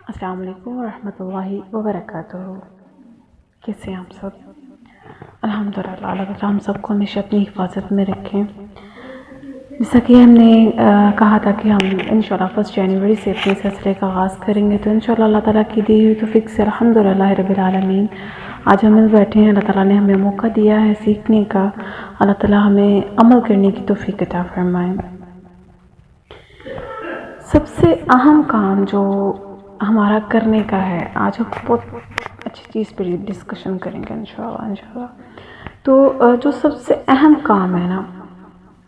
السلام علیکم ورحمۃ اللہ وبرکاتہ۔ کیسے ہیں آپ سب؟ الحمدللہ، اللہ تعالیٰ ہم سب کو ہمیشہ اپنی حفاظت میں رکھیں۔ جیسا کہ ہم نے کہا تھا کہ ہم انشاءاللہ 1 جنوری سے اپنے سلسلے کا آغاز کریں گے، تو انشاءاللہ اللہ تعالیٰ کی دی ہوئی توفیق سے الحمدللہ رب العالمین آج ہم بیٹھے ہیں۔ اللہ تعالیٰ نے ہمیں موقع دیا ہے سیکھنے کا، اللہ تعالیٰ ہمیں عمل کرنے کی توفیق عطا فرمائے۔ سب سے اہم کام جو ہمارا کرنے کا ہے، آج ہم بہت اچھی چیز پہ ڈسکشن کریں گے انشاءاللہ۔ تو جو سب سے اہم کام ہے نا،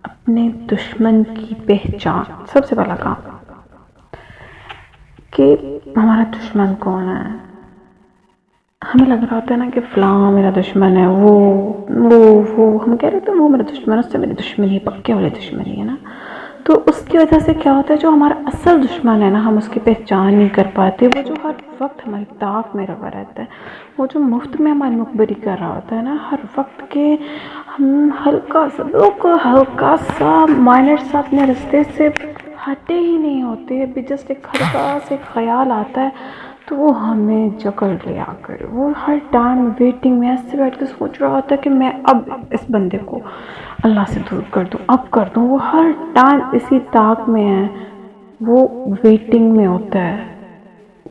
اپنے دشمن کی پہچان، سب سے پہلا کام کہ ہمارا دشمن کون ہے۔ ہمیں لگ رہا ہوتا ہے نا کہ فلاں میرا دشمن ہے، وہ ہم کہہ رہے تھے وہ میرا دشمن ہے، اس سے میری دشمنی پکے والے دشمنی ہے نا۔ تو اس کی وجہ سے کیا ہوتا ہے، جو ہمارا اصل دشمن ہے نا، ہم اس کی پہچان نہیں کر پاتے۔ وہ جو ہر وقت ہماری طاق میں رہا رہتا ہے، وہ جو مفت میں ہماری مخبری کر رہا ہوتا ہے نا، ہر وقت کے ہم ہلکا سا مائنر سا اپنے رستے سے ہٹے ہی نہیں ہوتے، ابھی جسٹ ایک ہلکا سے خیال آتا ہے تو وہ ہمیں جکڑ لیا کر، وہ ہر ٹائم ویٹنگ میں ایسے بیٹھ کے سوچ رہا ہوتا ہے کہ میں اب اس بندے کو اللہ سے دور کر دوں، اب کر دوں۔ وہ ہر ٹائم اسی طاق میں ہے، وہ ویٹنگ میں ہوتا ہے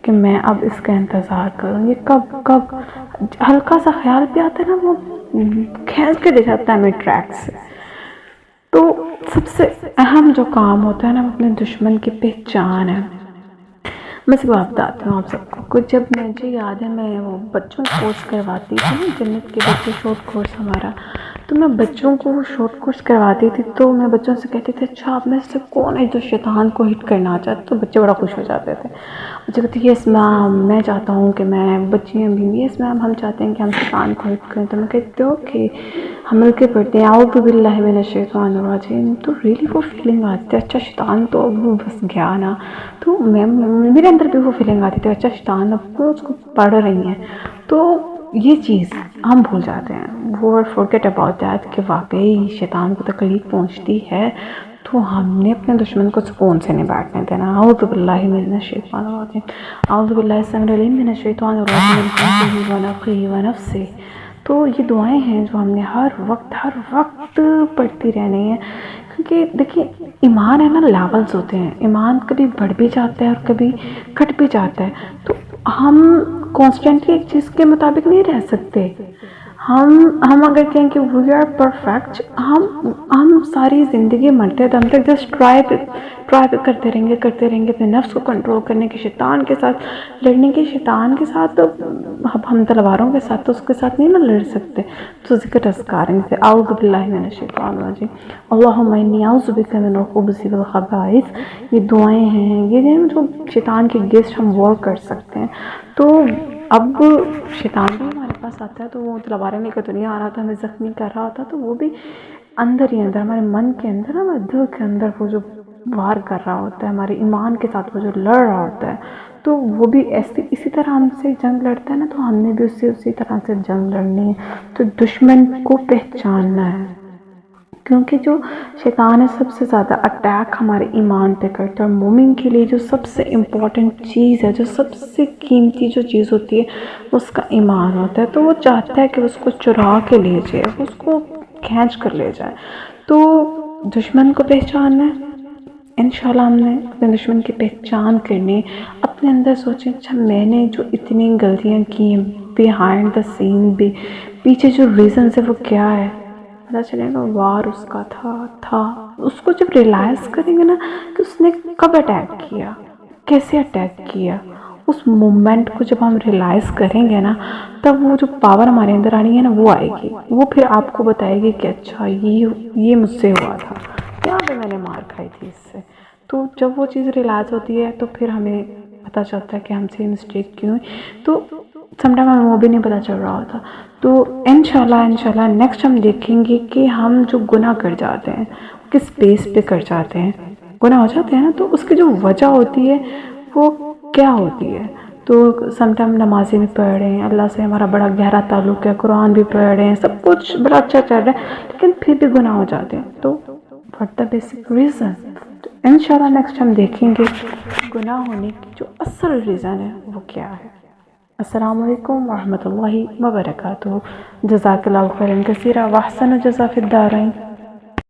کہ میں اب اس کا انتظار کروں، یہ کب ہلکا سا خیال بھی آتا ہے نا، وہ کھینچ کے دے جاتا ہے ہمیں ٹریک سے۔ تو سب سے اہم جو کام ہوتا ہے نا، اپنے دشمن کی پہچان ہے۔ میں سے بات بتاتی ہوں آپ سب کو، جب مجھے یاد ہے میں وہ بچوں کو کورس کرواتی تھی نا، جنت کے بچے شارٹ کورس ہمارا، تو میں بچوں کو وہ شارٹ کورس کرواتی تھی، تو میں بچوں سے کہتی تھی اچھا آپ میں سے کون ہے جو شیطان کو ہٹ کرنا چاہتے، تو بچے بڑا خوش ہو جاتے تھے۔ بچے کہتے یس میم، میں چاہتا ہوں کہ میں بچیاں بھی یس میم ہم چاہتے ہیں کہ ہم شیطان کو ہٹ کریں۔ تو میں کہتی ہوں کہ ہم مل کے پڑھتے ہیں اعوذ باللہ من الشیطان الرجیم، تو ریلی وہ فیلنگ آتی ہے اچھا شیطان تو اب وہ بس گیا نا، تو میرے اندر بھی وہ فیلنگ آتی تھی اچھا شیطان اب وہ اس کو پڑھ رہی ہیں۔ تو یہ چیز ہم بھول جاتے ہیں، وہ forget about that کہ واقعی شیطان کو تکلیف پہنچتی ہے، تو ہم نے اپنے دشمن کو سکون سے نہیں بیٹھنے دینا۔ اعوذ باللہ من الشیطان الرجیم، اعوذ باللہ السمیع العلیم من الشیطان الرجیم من حمزہ ونفخہ ونفثہ۔ تو یہ دعائیں ہیں جو ہم نے ہر وقت پڑھتی رہنی ہے، کیونکہ دیکھیں ایمان ہے نا، لیولز ہوتے ہیں، ایمان کبھی بڑھ بھی جاتا ہے اور کبھی گھٹ بھی جاتا ہے، تو ہم کانسٹنٹلی ایک چیز کے مطابق نہیں رہ سکتے۔ ہم اگر کہیں کہ وی آر پرفیکٹ، ہم ساری زندگی مرتے دم تک جسٹ ٹرائی پہ کرتے رہیں گے اپنے نفس کو کنٹرول کرنے کے، شیطان کے ساتھ لڑنے کے۔ شیطان کے ساتھ تو ہم تلواروں کے ساتھ تو اس کے ساتھ نہیں نا لڑ سکتے، تو ذکر اذکار سے اعوذ باللہ من الشیطان الرجیم، اللہم انی اعوذ بک من الخبث والخبائث، یہ دعائیں ہیں، یہ جو شیطان کے اگینسٹ ہم وار کر سکتے ہیں۔ تو اب شیطان بھی ہمارے پاس آتا ہے تو وہ تلواریں لے کر تو نہیں آ رہا تھا، ہمیں زخمی کر رہا ہوتا، تو وہ بھی اندر ہی اندر ہمارے من کے اندر، ہمارے دل کے اندر وہ جو وار کر رہا ہوتا ہے، ہمارے ایمان کے ساتھ وہ جو لڑ رہا ہوتا ہے، تو وہ بھی اسی طرح ہم سے جنگ لڑتا ہے نا، تو ہم نے بھی اسی طرح سے جنگ لڑنی ہے۔ تو دشمن کو پہچاننا ہے، کیونکہ جو شیطان ہے سب سے زیادہ اٹیک ہمارے ایمان پہ کرتا ہے، اور مومن کے لیے جو سب سے امپورٹنٹ چیز ہے، جو سب سے قیمتی جو چیز ہوتی ہے، اس کا ایمان ہوتا ہے۔ تو وہ چاہتا ہے کہ اس کو چرا کے لے جائے، اس کو کھینچ کر لے جائے۔ تو دشمن کو پہچاننا ہے، انشاءاللہ ہم نے اپنے دشمن کی پہچان کرنی، اپنے اندر سوچیں اچھا میں نے جو اتنی غلطیاں کی ہیں بیہائنڈ دا سین بھی، پیچھے جو ریزنز ہے وہ کیا ہے، پتہ چلے گا وار اس کا تھا۔ اس کو جب ریلائز کریں گے نا کہ اس نے کب اٹیک کیا، کیسے اٹیک کیا، اس مومنٹ کو جب ہم ریلائز کریں گے نا، تب وہ جو پاور ہمارے اندر آنی ہے نا وہ آئے گی، وہ پھر آپ کو بتائے گی کہ اچھا یہ مجھ سے ہوا تھا، یہاں پہ میں نے مار کھائی تھی اس سے۔ تو جب وہ چیز ریلائز ہوتی ہے تو پھر ہمیں پتہ چلتا ہے کہ ہم سے مسٹیک کیوں ہوئی، تو سم ٹائم ہمیں وہ بھی نہیں پتہ چل رہا ہوتا۔ تو انشاءاللہ نیکسٹ ہم دیکھیں گے کہ ہم جو گناہ کر جاتے ہیں کس بیس پہ کر جاتے ہیں، گناہ ہو جاتے ہیں نا، تو اس کی جو وجہ ہوتی ہے وہ کیا ہوتی ہے۔ تو سم ٹائم نمازیں بھی پڑھ رہے ہیں، اللہ سے ہمارا بڑا گہرا تعلق ہے، قرآن بھی پڑھ رہے ہیں، سب کچھ بڑا اچھا چل رہا ہے، لیکن پھر بھی گناہ ہو جاتے ہیں۔ تو واٹ دا بیسک ریزن، انشاءاللہ نیکسٹ ہم دیکھیں گے گناہ ہونے کی جو اصل ریزن ہے وہ کیا ہے۔ السلام علیکم ورحمۃ اللہ وبرکاتہ۔ جزاک اللہ خیرا کثیرا واحسن الجزا فی الدارین۔